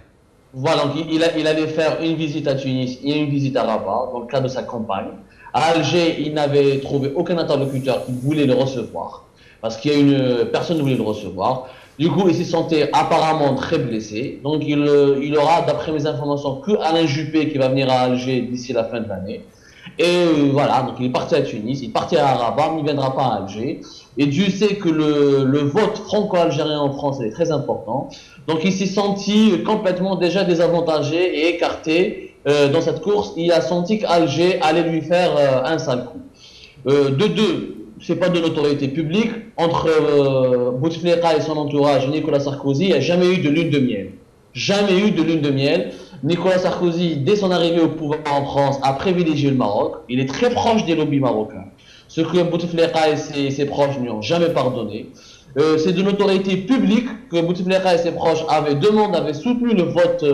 Voilà, donc il allait faire une visite à Tunis et une visite à Rabat, dans le cadre de sa campagne. À Alger, il n'avait trouvé aucun interlocuteur qui voulait le recevoir, parce qu'il y a personne ne voulait le recevoir. Du coup, il s'est senti apparemment très blessé. Donc, il aura, d'après mes informations, que Alain Juppé qui va venir à Alger d'ici la fin de l'année. Et voilà, donc il est parti à Tunis, il est parti à Rabat, mais il ne viendra pas à Alger. Et Dieu sait que le vote franco-algérien en France est très important. Donc il s'est senti complètement déjà désavantagé et écarté dans cette course. Il a senti qu'Alger allait lui faire un sale coup. De deux, c'est pas de notoriété publique. Entre Bouteflika et son entourage, Nicolas Sarkozy, il n'y a jamais eu de lune de miel. Jamais eu de lune de miel. Nicolas Sarkozy, dès son arrivée au pouvoir en France, a privilégié le Maroc. Il est très proche des lobbies marocains. Ce que Bouteflika et ses proches n'y ont jamais pardonné. C'est de notoriété publique que Bouteflika et ses proches avaient soutenu le vote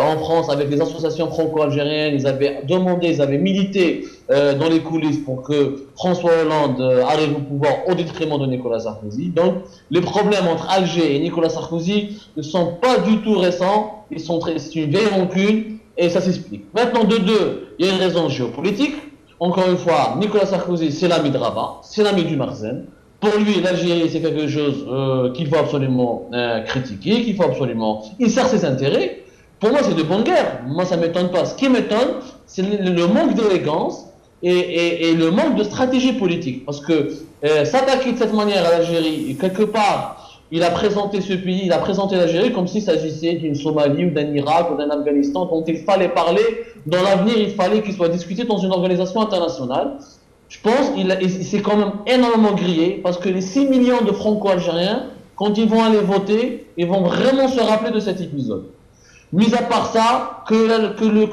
en France avec les associations franco-algériennes. Ils avaient demandé, ils avaient milité dans les coulisses pour que François Hollande arrive au pouvoir au détriment de Nicolas Sarkozy. Donc, les problèmes entre Alger et Nicolas Sarkozy ne sont pas du tout récents. C'est une vieille rancune et ça s'explique. Maintenant, de deux, il y a une raison géopolitique. Encore une fois, Nicolas Sarkozy, c'est l'ami de Rabat, c'est l'ami du Marzen. Pour lui, l'Algérie, c'est quelque chose qu'il faut absolument critiquer, qu'il faut absolument... Il sert ses intérêts. Pour moi, c'est de bonne guerre. Moi, ça ne m'étonne pas. Ce qui m'étonne, c'est le manque d'élégance et le manque de stratégie politique. Parce que s'attaquer de cette manière à l'Algérie, quelque part, il a présenté ce pays, il a présenté l'Algérie comme s'il s'agissait d'une Somalie ou d'un Irak ou d'un Afghanistan dont il fallait parler. Dans l'avenir, il fallait qu'il soit discuté dans une organisation internationale. Je pense qu'il s'est quand même énormément grillé parce que les 6 millions de franco-algériens, quand ils vont aller voter, ils vont vraiment se rappeler de cet épisode. Mis à part ça, que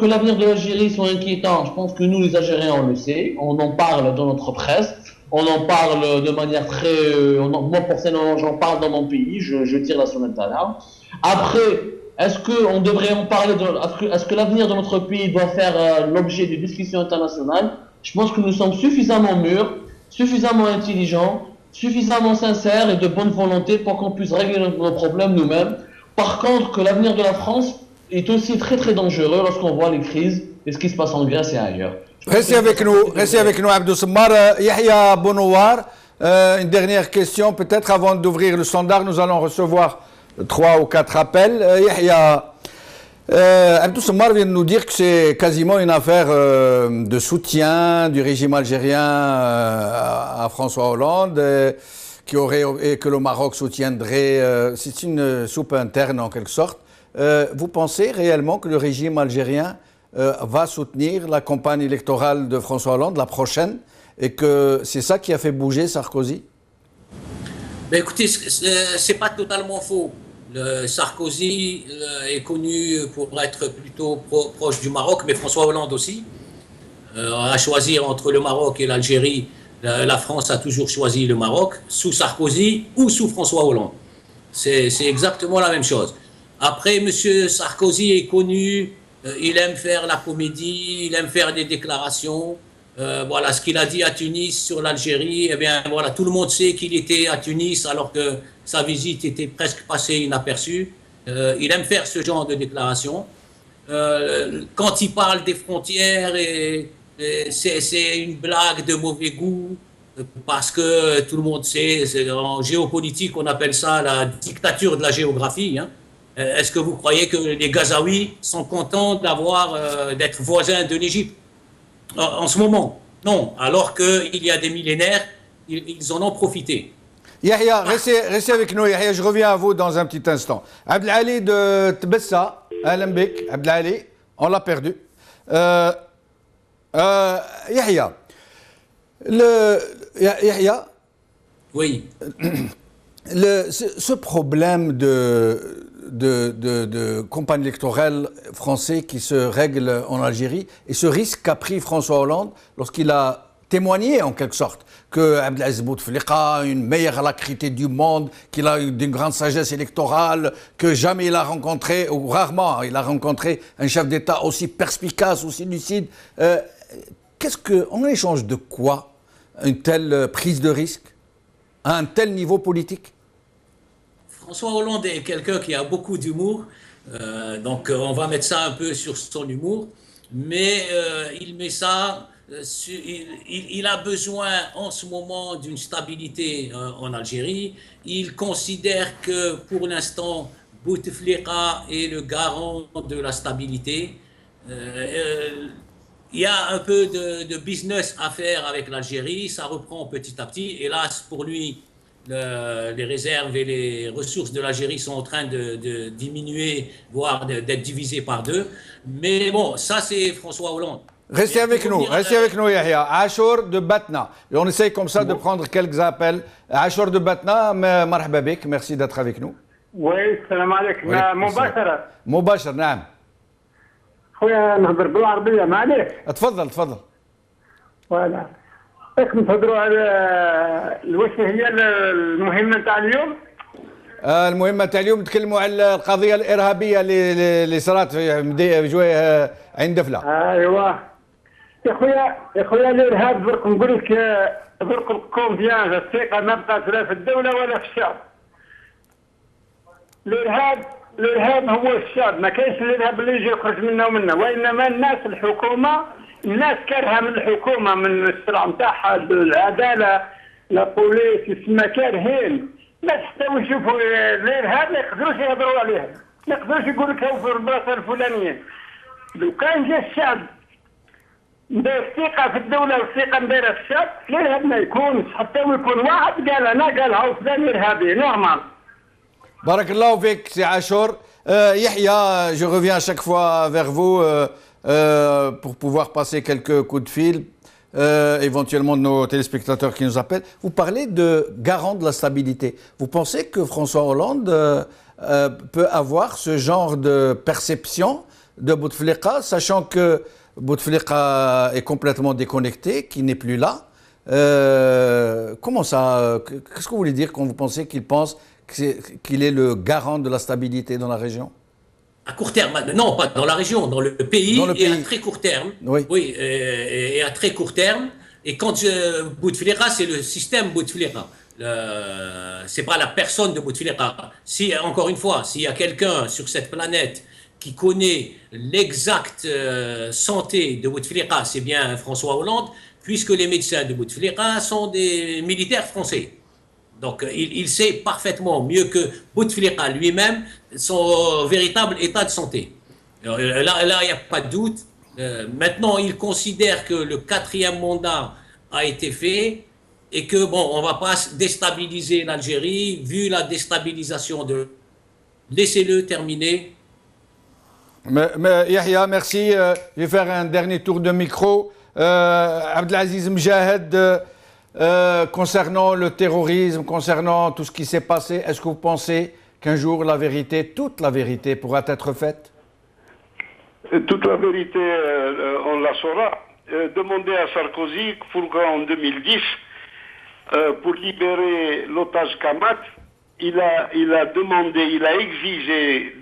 l'avenir de l'Algérie soit inquiétant, je pense que nous les Algériens on le sait, on en parle dans notre presse, on en parle de manière très... moi personnellement j'en parle dans mon pays, je tire la sonnette d'alarme. Après, est-ce qu'on devrait en parler, est-ce que l'avenir de notre pays doit faire l'objet de discussions internationales? Je pense que nous sommes suffisamment mûrs, suffisamment intelligents, suffisamment sincères et de bonne volonté pour qu'on puisse régler nos problèmes nous-mêmes. Par contre, que l'avenir de la France est aussi très très dangereux lorsqu'on voit les crises et ce qui se passe en Grèce et ailleurs. Restez avec nous, Abdou Sammar. Yahya Bonouar, une dernière question peut-être avant d'ouvrir le standard. Nous allons recevoir 3 ou 4 appels. Yahya, Abdou Sammar vient de nous dire que c'est quasiment une affaire de soutien du régime algérien à François Hollande et que le Maroc soutiendrait. C'est une soupe interne en quelque sorte. Vous pensez réellement que le régime algérien va soutenir la campagne électorale de François Hollande, la prochaine, et que c'est ça qui a fait bouger Sarkozy? Ben écoutez, c'est pas totalement faux. Sarkozy est connu pour être plutôt proche du Maroc, mais François Hollande aussi. À choisir entre le Maroc et l'Algérie, la France a toujours choisi le Maroc, sous Sarkozy ou sous François Hollande. C'est exactement la même chose. Après, M. Sarkozy est connu, il aime faire la comédie, il aime faire des déclarations. Voilà ce qu'il a dit à Tunis sur l'Algérie. Eh bien, voilà, tout le monde sait qu'il était à Tunis alors que sa visite était presque passée inaperçue. Il aime faire ce genre de déclarations. Quand il parle des frontières, c'est une blague de mauvais goût parce que tout le monde sait, en géopolitique, on appelle ça la dictature de la géographie. Hein. Est-ce que vous croyez que les Gazaouis sont contents d'être voisins de l'Égypte en ce moment? Non, alors qu'il y a des millénaires, ils en ont profité. Yahya, restez avec nous, Yahya, je reviens à vous dans un petit instant. Abdelali de Tbessa, Alembek, Abdelali, on l'a perdu. Yahya, Yahya, oui. Ce problème de campagne électorale français qui se règle en Algérie et ce risque qu'a pris François Hollande lorsqu'il a témoigné en quelque sorte que Abdelaziz Bouteflika a une meilleure alacrité du monde, qu'il a une grande sagesse électorale, que jamais il a rencontré, ou rarement il a rencontré un chef d'État aussi perspicace, aussi lucide. En échange de quoi une telle prise de risque à un tel niveau politique? François Hollande est quelqu'un qui a beaucoup d'humour, donc on va mettre ça un peu sur son humour, mais il met ça, il a besoin en ce moment d'une stabilité en Algérie. Il considère que pour l'instant, Bouteflika est le garant de la stabilité. Il y a un peu de business à faire avec l'Algérie, ça reprend petit à petit. Hélas, pour lui, les réserves et les ressources de l'Algérie sont en train de diminuer, voire d'être divisées par deux. Mais bon, ça c'est François Hollande. Restez avec nous, Yahya. Achour de Batna. Et on essaye comme ça de prendre quelques appels. Achour de Batna, marhaba bik, merci d'être avec nous. Oui, salam alaikum. مباشرة. مباشر نعم. خويا نهضر بالعربية معليش. تفضل. فوالا. راكم تهضروا على واش هي المهمة نتاع اليوم؟ المهمة تاع اليوم نتكلموا على القضية الإرهابية اللي صارت في جويه عين دفلة. ايوا. يا خويا الإرهاب درك نقول لك درك الكونفيانس الثقة ما بقات لا في الدولة ولا في الشعب. الإرهاب هو الشعب، ما كاينش الإرهاب اللي يجي يخرج منا ومنا، وإنما الناس كارهة من الحكومة، من السرعة نتاعها، العدالة، لا بوليس، تسمى كارهين. الناس حتى يشوفوا الإرهاب ما يقدروش يهضروا عليها، ما يقدروش يقول لك هاو في البلاصة الفلانية. لو كان جا الشعب ندير ثقة في الدولة والثقة نديرها في الشعب، الإرهاب ما يكونش، حتى يكون واحد قال هاو فلان إرهابي، نورمال. Barakallahu fik, c'est Achour. Yahya, je reviens à chaque fois vers vous pour pouvoir passer quelques coups de fil, éventuellement de nos téléspectateurs qui nous appellent. Vous parlez de garant de la stabilité. Vous pensez que François Hollande peut avoir ce genre de perception de Bouteflika, sachant que Bouteflika est complètement déconnecté, qu'il n'est plus là? Comment ça? Qu'est-ce que vous voulez dire quand vous pensez qu'il est le garant de la stabilité dans la région? À court terme, non, pas dans la région, dans le pays, et à très court terme. Oui, et à très court terme. Et quand Bouteflika, c'est le système Bouteflika. C'est pas la personne de Bouteflika. Si, encore une fois, s'il y a quelqu'un sur cette planète qui connaît l'exacte santé de Bouteflika, c'est bien François Hollande, puisque les médecins de Bouteflika sont des militaires français. Donc, il sait parfaitement, mieux que Bouteflika lui-même, son véritable état de santé. Là, il n'y a pas de doute. Maintenant, il considère que le 4e mandat a été fait et que, bon, on ne va pas déstabiliser l'Algérie, vu la déstabilisation de... Laissez-le terminer. Yahya, merci. Je vais faire un dernier tour de micro. Abdelaziz Mjahed, concernant le terrorisme, concernant tout ce qui s'est passé, est-ce que vous pensez qu'un jour la vérité, toute la vérité pourra être faite? Toute la vérité, on la saura. Demandez à Sarkozy pourquoi en 2010, pour libérer l'otage Kamat, il a demandé, il a exigé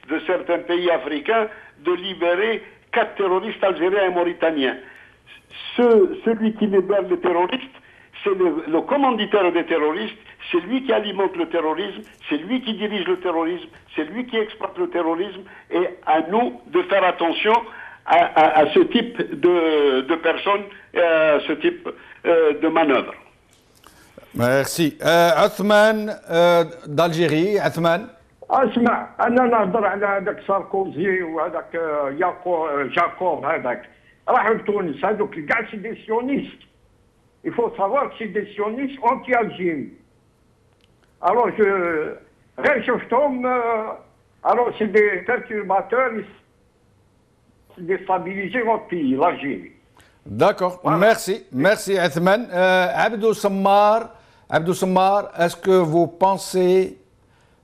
de certains pays africains de libérer 4 terroristes algériens et mauritaniens. Celui qui libère les terroristes, c'est le commanditaire des terroristes, c'est lui qui alimente le terrorisme, c'est lui qui dirige le terrorisme, c'est lui qui exploite le terrorisme, et à nous de faire attention à ce type de personnes, à ce type de manœuvres. Merci. Othman d'Algérie. Othman. اسمع انا نهضر على هذاك ساركوزي وهذاك جاكوب هذاك راحوا لتونس هذوك كاع سي دي سيونيست يفو سافوار سي دي سيونيست اونتي الجيري الو غير شفتهم الو سي دي بيرتورباتور déstabiliser votre pays, l'Algérie. D'accord, voilà. Merci Othman. Abdou Sammar, est-ce que vous pensez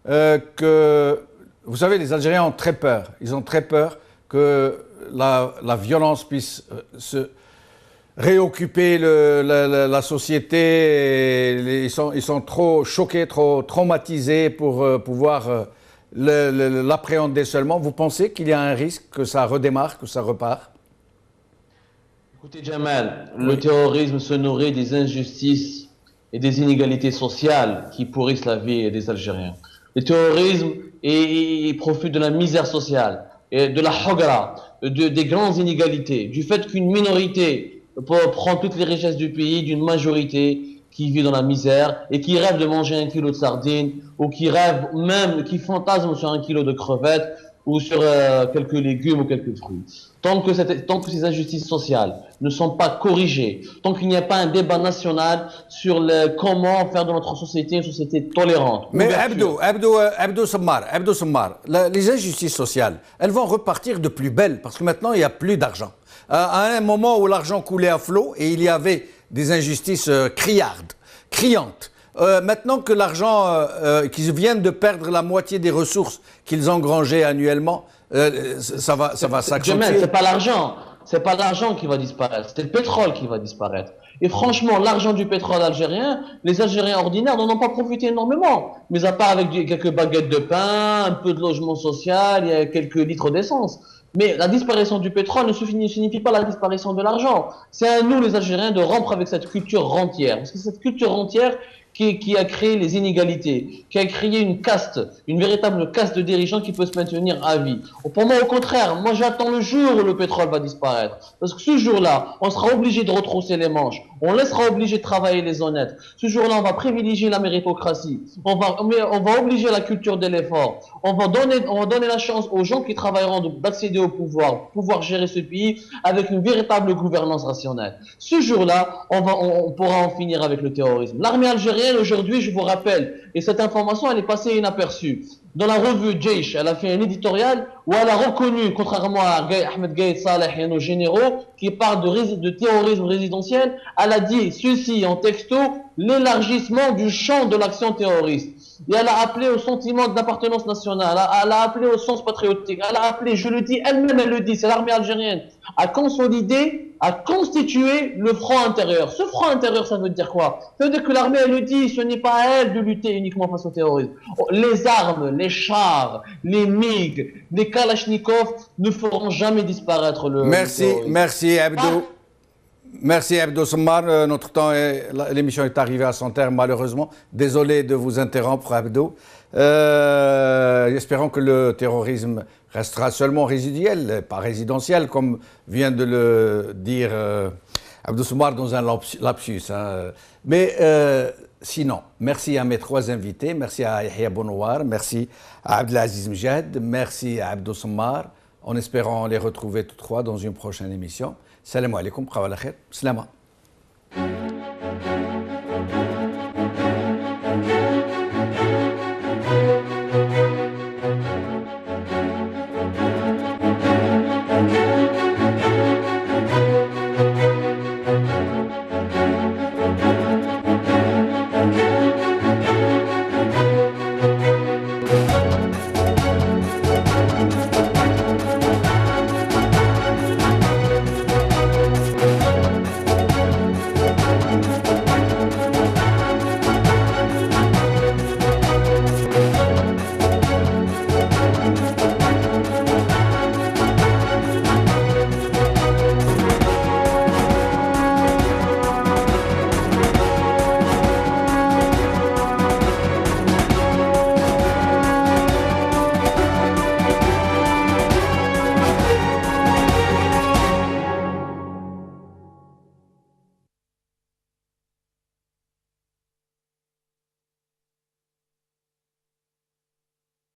que, vous savez, les Algériens ont très peur, ils ont très peur que la violence puisse se réoccuper la société, ils sont trop choqués, trop traumatisés pour pouvoir l'appréhender seulement. Vous pensez qu'il y a un risque que ça redémarre, que ça repart? Écoutez Jamal, le terrorisme se nourrit des injustices et des inégalités sociales qui pourrissent la vie des Algériens. Le terrorisme il profite de la misère sociale, et de la hogra, des grandes inégalités, du fait qu'une minorité prend toutes les richesses du pays d'une majorité qui vit dans la misère et qui rêve de manger 1 kilo de sardines ou qui rêve même, qui fantasme sur 1 kilo de crevettes ou sur quelques légumes ou quelques fruits. Tant que ces injustices sociales ne sont pas corrigées, tant qu'il n'y a pas un débat national sur comment faire de notre société une société tolérante. Mais Abdou Sammar, les injustices sociales, elles vont repartir de plus belle parce que maintenant il n'y a plus d'argent. À un moment où l'argent coulait à flot et il y avait des injustices criantes. Maintenant que l'argent, qu'ils viennent de perdre la moitié des ressources qu'ils engrangeaient annuellement, ça va s'accentuer. C'est pas l'argent qui va disparaître, c'est le pétrole qui va disparaître. Et franchement, l'argent du pétrole algérien, les Algériens ordinaires n'en ont pas profité énormément. Mais à part avec quelques baguettes de pain, un peu de logement social, il y a quelques litres d'essence. Mais la disparition du pétrole ne signifie pas la disparition de l'argent. C'est à nous, les Algériens, de rompre avec cette culture rentière. Parce que c'est cette culture rentière qui a créé les inégalités, qui a créé une caste, une véritable caste de dirigeants qui peut se maintenir à vie. Pour moi, au contraire, moi j'attends le jour où le pétrole va disparaître. Parce que ce jour-là, on sera obligé de retrousser les manches. On laissera obligé de travailler les honnêtes. Ce jour-là, on va privilégier la méritocratie. On va obliger la culture de l'effort. On va donner la chance aux gens qui travailleront d'accéder au pouvoir gérer ce pays avec une véritable gouvernance rationnelle. Ce jour-là, on pourra en finir avec le terrorisme. L'armée algérienne, aujourd'hui, je vous rappelle, et cette information, elle est passée inaperçue. Dans la revue Jaish, elle a fait un éditorial où elle a reconnu, contrairement à Ahmed Gaïd Saleh et à nos généraux, qui parlent de terrorisme résidentiel, elle a dit ceci en texto, l'élargissement du champ de l'action terroriste. Et elle a appelé au sentiment d'appartenance nationale, elle a appelé au sens patriotique, elle a appelé, je le dis, elle-même elle le dit, c'est l'armée algérienne, à consolider, à constituer le front intérieur. Ce front intérieur, ça veut dire quoi? Ça veut dire que l'armée, elle le dit, ce n'est pas à elle de lutter uniquement face au terrorisme. Les armes, les chars, les MiG, les Kalachnikov ne feront jamais disparaître le terrorisme. Merci Abdou. Merci Abdou Sammar, notre temps, l'émission est arrivée à son terme malheureusement. Désolé de vous interrompre Abdou. Espérons que le terrorisme restera seulement résiduel, pas résidentiel, comme vient de le dire Abdou Sammar dans un lapsus. Hein. Mais sinon, merci à mes 3 invités, merci à Yahya Bounouar, merci à Abdelaziz Mjahed, merci à Abdou Sammar, en espérant les retrouver tous 3 dans une prochaine émission. Salam alaikum, qawala khair, slama.